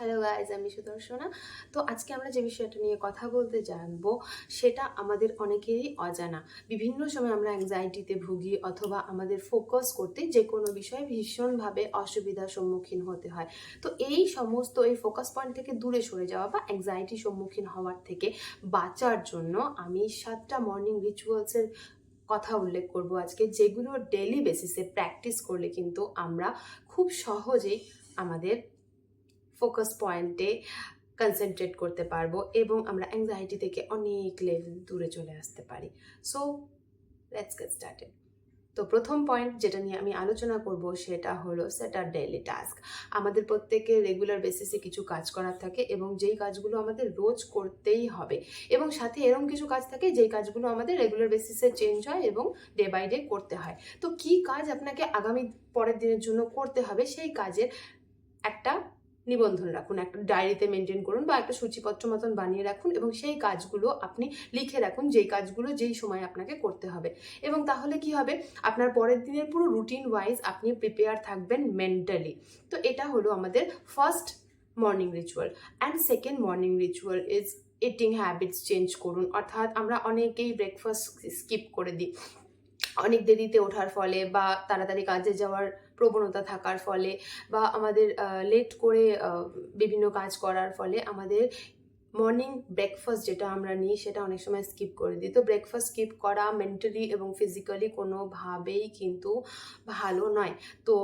Hello guys, আমি সুদর্শনা। তো আজকে আমরা যে বিষয়টা নিয়ে কথা বলতে জানবো সেটা আমাদের অনেকেরই অজানা। বিভিন্ন সময় আমরা অ্যাংজাইটিতে ভুগি অথবা আমাদের ফোকাস করতে যে কোনো বিষয়ে ভীষণভাবে অসুবিধার সম্মুখীন হতে হয়। তো এই সমস্ত ফোকাস পয়েন্ট থেকে দূরে সরে যাওয়া বা অ্যাংজাইটির সম্মুখীন হওয়ার থেকে বাঁচার জন্য আমি 7টা মর্নিং রিচুয়ালসের কথা উল্লেখ করব আজকে, যেগুলো ডেইলি বেসিসে প্র্যাকটিস করলে কিন্তু আমরা খুব সহজেই আমাদের ফোকাস পয়েন্টে কনসেন্ট্রেট করতে পারবো এবং আমরা অ্যাংজাইটি থেকে অনেক লেভেল দূরে চলে আসতে পারি। So let's get started. তো প্রথম পয়েন্ট যেটা নিয়ে আমি আলোচনা করব সেটা হলো সেট আ ডেইলি টাস্ক। আমাদের প্রত্যেকের রেগুলার বেসিসে কিছু কাজ করার থাকে এবং যেই কাজগুলো আমাদের রোজ করতেই হবে, এবং সাথে এরকম কিছু কাজ থাকে যেই কাজগুলো আমাদের রেগুলার বেসিসে চেঞ্জ হয় এবং ডে বাই ডে করতে হয়। তো কি কাজ আপনাকে আগামী পরের দিনের জন্য করতে হবে সেই কাজের একটা নিবন্ধন রাখুন, একটা ডায়েরিতে মেনটেন করুন বা একটা সূচিপত্র মতন বানিয়ে রাখুন এবং সেই কাজগুলো আপনি লিখে রাখুন, যেই কাজগুলো যেই সময় আপনাকে করতে হবে। এবং তাহলে কি হবে, আপনার পরের দিনের পুরো রুটিন ওয়াইজ আপনি প্রিপেয়ার থাকবেন মেন্টালি। তো এটা হলো আমাদের first morning ritual. And second morning ritual is eating habits change করুন। অর্থাৎ আমরা অনেকেই ব্রেকফাস্ট স্কিপ করে দিই অনেক দেরিতে ওঠার ফলে বা তাড়াতাড়ি কাজে যাওয়ার প্রবণতা থাকার ফলে বা আমাদের লেট করে বিভিন্ন কাজ করার ফলে আমাদের মর্নিং ব্রেকফাস্ট যেটা আমরা নিই সেটা অনেক সময় স্কিপ করে দিই। তো ব্রেকফাস্ট স্কিপ করা মেন্টালি এবং ফিজিক্যালি কোনোভাবেই কিন্তু ভালো নয়। তো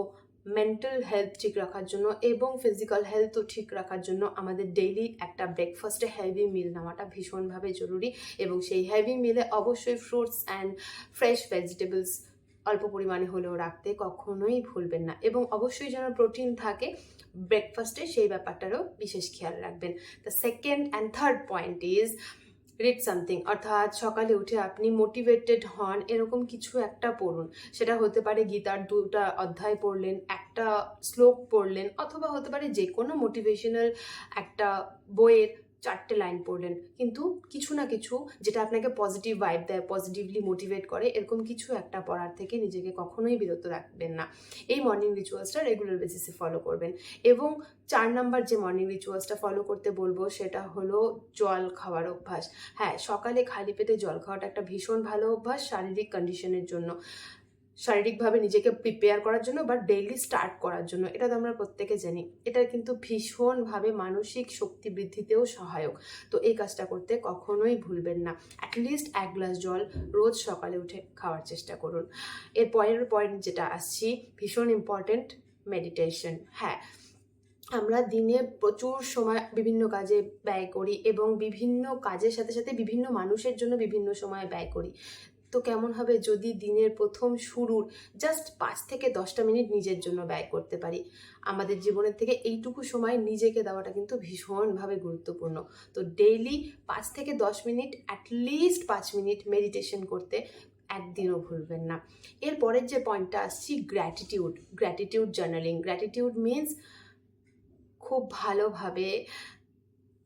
মেন্টাল হেলথ ঠিক রাখার জন্য এবং ফিজিক্যাল হেলথও ঠিক রাখার জন্য আমাদের ডেইলি একটা ব্রেকফাস্টে হেভি মিল নেওয়াটা ভীষণভাবে জরুরি। এবং সেই হেভি মিলে অবশ্যই ফ্রুটস অ্যান্ড ফ্রেশ ভেজিটেবলস অল্প পরিমাণে হলেও রাখতে কখনোই ভুলবেন না, এবং অবশ্যই যেন প্রোটিন থাকে ব্রেকফাস্টে সেই ব্যাপারটারও বিশেষ খেয়াল রাখবেন। The second and third point is read something. অর্থাৎ সকালে উঠে আপনি মোটিভেটেড হন এরকম কিছু একটা পড়ুন। সেটা হতে পারে গীতার 2টা অধ্যায় পড়লেন, একটা শ্লোক পড়লেন, অথবা হতে পারে যে কোনো মোটিভেশনাল একটা বইয়ের 4টে লাইন পড়লেন। কিন্তু কিছু না কিছু যেটা আপনাকে পজিটিভ ভাইব দেয়, পজিটিভলি মোটিভেট করে, এরকম কিছু একটা পড়ার থেকে নিজেকে কখনোই বিরত রাখবেন না। এই মর্নিং রিচুয়ালসটা রেগুলার বেসিসে ফলো করবেন। এবং 4 নাম্বার যে মর্নিং রিচুয়ালসটা ফলো করতে বলবো সেটা হলো জল খাওয়ার অভ্যাস। হ্যাঁ, সকালে খালি পেটে জল খাওয়াটা একটা ভীষণ ভালো অভ্যাস শারীরিক কন্ডিশনের জন্য, শারীরিকভাবে নিজেকে প্রিপেয়ার করার জন্য বা ডেইলি স্টার্ট করার জন্য। এটা তো আমরা প্রত্যেকে জানি, এটা কিন্তু ভীষণভাবে মানসিক শক্তি বৃদ্ধিতেও সহায়ক। তো এই কাজটা করতে কখনোই ভুলবেন না। অ্যাটলিস্ট 1 গ্লাস জল রোজ সকালে উঠে খাওয়ার চেষ্টা করুন। এর পরের পয়েন্ট যেটা আসছি, ভীষণ ইম্পর্টেন্ট, মেডিটেশন। হ্যাঁ, আমরা দিনে প্রচুর সময় বিভিন্ন কাজে ব্যয় করি এবং বিভিন্ন কাজের সাথে সাথে বিভিন্ন মানুষের জন্য বিভিন্ন সময় ব্যয় করি। তো কেমন হবে যদি দিনের প্রথম শুরুর জাস্ট 5 থেকে 10টা মিনিট নিজের জন্য ব্যয় করতে পারি। আমাদের জীবনের থেকে এইটুকু সময় নিজেকে দেওয়াটা কিন্তু ভীষণভাবে গুরুত্বপূর্ণ। তো ডেইলি 5 থেকে 10 মিনিট, অ্যাটলিস্ট 5 মিনিট মেডিটেশন করতে একদিনও ভুলবেন না। এরপরের যে পয়েন্টটা আসছি, গ্র্যাটিটিউড জার্নালিং। গ্র্যাটিটিউড মিনস খুব ভালোভাবে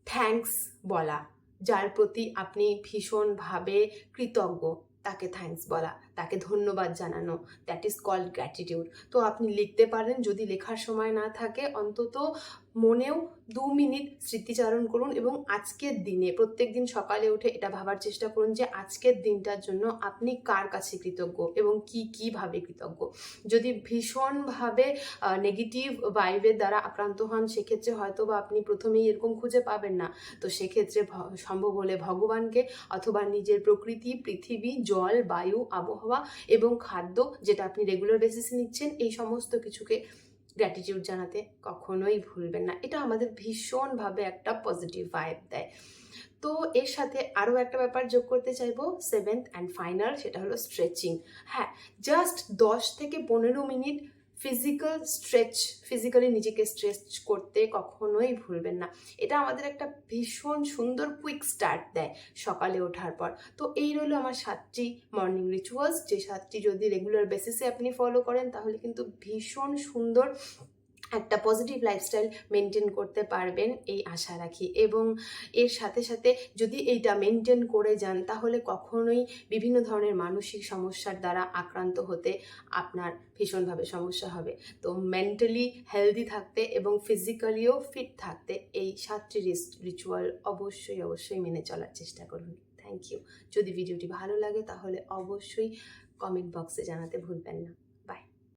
থ্যাঙ্কস বলা, যার প্রতি আপনি ভীষণভাবে কৃতজ্ঞ তাকে থ্যাঙ্কস বলা, তাকে ধন্যবাদ জানানো, দ্যাট ইজ কল্ড গ্র্যাটিটিউড। তো আপনি লিখতে পারেন, যদি লেখার সময় না থাকে অন্তত মনেও 2 মিনিট স্মৃতিচারণ করুন এবং আজকের দিনে প্রত্যেক দিন সকালে উঠে এটা ভাবার চেষ্টা করুন যে আজকের দিনটার জন্য আপনি কার কাছে কৃতজ্ঞ এবং কীভাবে কৃতজ্ঞ। যদি ভীষণভাবে নেগেটিভ ভাইবের দ্বারা আক্রান্ত হন সেক্ষেত্রে হয়তো বা আপনি প্রথমেই এরকম খুঁজে পাবেন না। তো সেক্ষেত্রে সম্ভব হলে ভগবানকে অথবা নিজের প্রকৃতি, পৃথিবী, জল, বায়ু, আবহাওয়া এবং খাদ্য যেটা আপনি রেগুলার বেসিসে নিচ্ছেন, এই সমস্ত কিছুকে গ্র্যাটিটিউড জানাতে কখনোই ভুলবেন না। এটা আমাদের ভীষণভাবে একটা পজিটিভ ভাইব দেয়। তো এর সাথে আরও একটা ব্যাপার যোগ করতে চাইবো, 7th অ্যান্ড ফাইনাল, সেটা হলো স্ট্রেচিং। হ্যাঁ, জাস্ট 10 থেকে 15 মিনিট ফিজিক্যালি নিজেকে স্ট্রেচ করতে কখনোই ভুলবেন না। এটা আমাদের একটা ভীষণ সুন্দর কুইক স্টার্ট দেয় সকালে ওঠার পর। তো এই রইল আমার 7টি মর্নিং রিচুয়ালস, যে 7টি যদি রেগুলার বেসিসে আপনি ফলো করেন তাহলে কিন্তু ভীষণ সুন্দর একটা পজিটিভ লাইফস্টাইল মেনটেন করতে পারবেন এই আশা রাখি। এবং এর সাথে সাথে যদি এইটা মেনটেন করে যান তাহলে কখনোই বিভিন্ন ধরনের মানসিক সমস্যার দ্বারা আক্রান্ত হতে আপনার ভীষণভাবে সমস্যা হবে। তো মেন্টালি হেলদি থাকতে এবং ফিজিক্যালিও ফিট থাকতে এই 7টি রিচুয়াল অবশ্যই মেনে চলার চেষ্টা করুন। Thank you. যদি ভিডিওটি ভালো লাগে তাহলে অবশ্যই কমেন্ট বক্সে জানাতে ভুলবেন না।